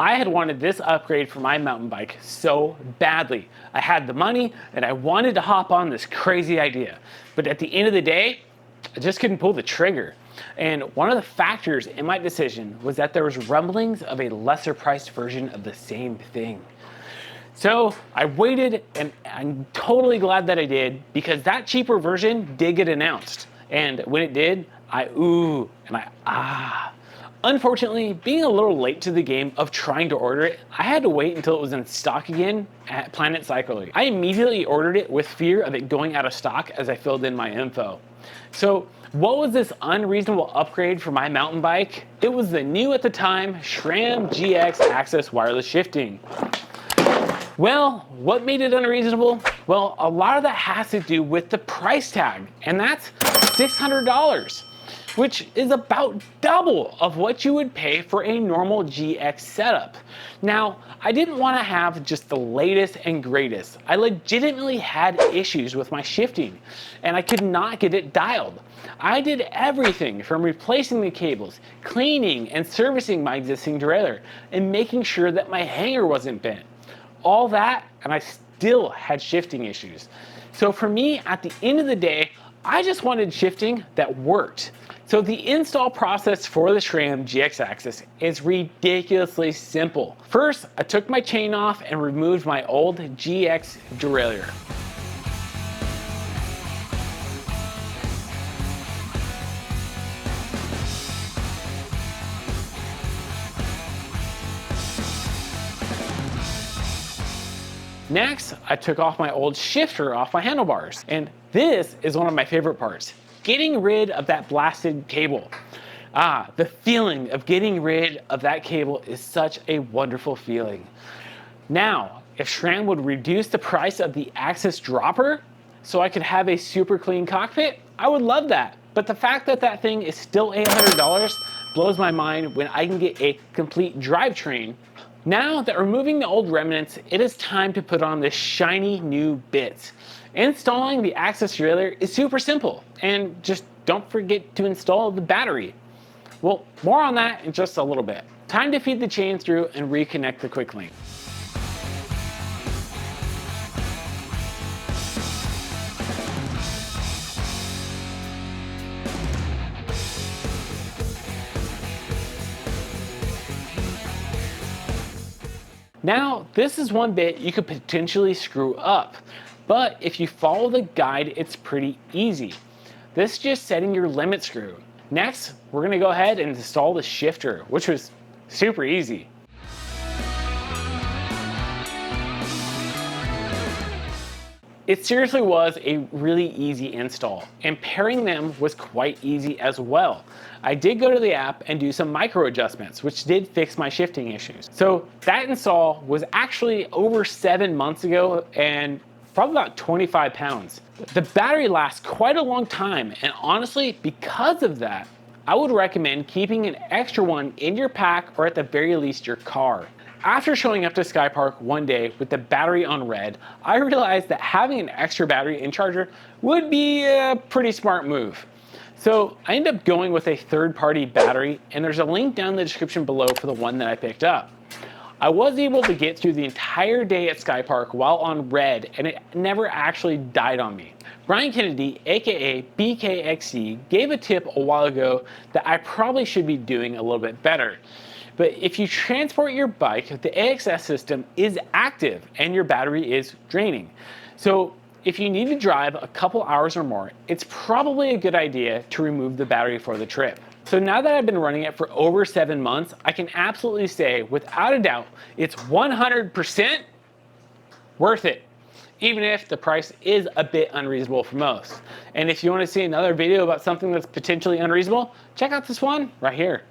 I had wanted this upgrade for my mountain bike so badly. I had the money and I wanted to hop on this crazy idea. But at the end of the day, I just couldn't pull the trigger. And one of the factors in my decision was that there was rumblings of a lesser priced version of the same thing. So I waited, and I'm totally glad that I did, because that cheaper version did get announced. And when it did, I ooh and I ah. Unfortunately, being a little late to the game of trying to order it, I had to wait until it was in stock again at Planet Cycling. I immediately ordered it with fear of it going out of stock as I filled in my info. So what was this unreasonable upgrade for my mountain bike? It was the new at the time SRAM GX AXS wireless shifting. Well, what made it unreasonable? Well, a lot of that has to do with the price tag, and that's $600. Which is about double of what you would pay for a normal GX setup. Now, I didn't want to have just the latest and greatest. I legitimately had issues with my shifting, and I could not get it dialed. I did everything from replacing the cables, cleaning and servicing my existing derailleur, and making sure that my hanger wasn't bent. All that, and I still had shifting issues. So for me, at the end of the day, I just wanted shifting that worked. So the install process for the SRAM GX AXS is ridiculously simple. First, I took my chain off and removed my old GX Derailleur. Next, I took off my old shifter off my handlebars. And this is one of my favorite parts. Getting rid of that blasted cable. The feeling of getting rid of that cable is such a wonderful feeling. Now, if SRAM would reduce the price of the AXS dropper so I could have a super clean cockpit, I would love that. But the fact that that thing is still $800 blows my mind when I can get a complete drivetrain. Now that removing the old remnants, it is time to put on the shiny new bits. Installing the AXS derailleur is super simple, and just don't forget to install the battery. Well, more on that in just a little bit. Time to feed the chain through and reconnect the quick link. Now, this is one bit you could potentially screw up, but if you follow the guide, it's pretty easy. This is just setting your limit screw. Next, we're gonna go ahead and install the shifter, which was super easy. It seriously was a really easy install, and pairing them was quite easy as well. I did go to the app and do some micro adjustments, which did fix my shifting issues. So that install was actually over 7 months ago and probably about 25 pounds. The battery lasts quite a long time, and honestly, because of that, I would recommend keeping an extra one in your pack or at the very least your car. After showing up to Sky Park one day with the battery on red, I realized that having an extra battery in charger would be a pretty smart move. So I ended up going with a third-party battery, and there's a link down in the description below for the one that I picked up. I was able to get through the entire day at Sky Park while on red, and it never actually died on me. Brian Kennedy, aka BKXC, gave a tip a while ago that I probably should be doing a little bit better. But if you transport your bike, the AXS system is active and your battery is draining. So if you need to drive a couple hours or more, it's probably a good idea to remove the battery for the trip. So now that I've been running it for over 7 months, I can absolutely say without a doubt, it's 100% worth it, even if the price is a bit unreasonable for most. And if you want to see another video about something that's potentially unreasonable, check out this one right here.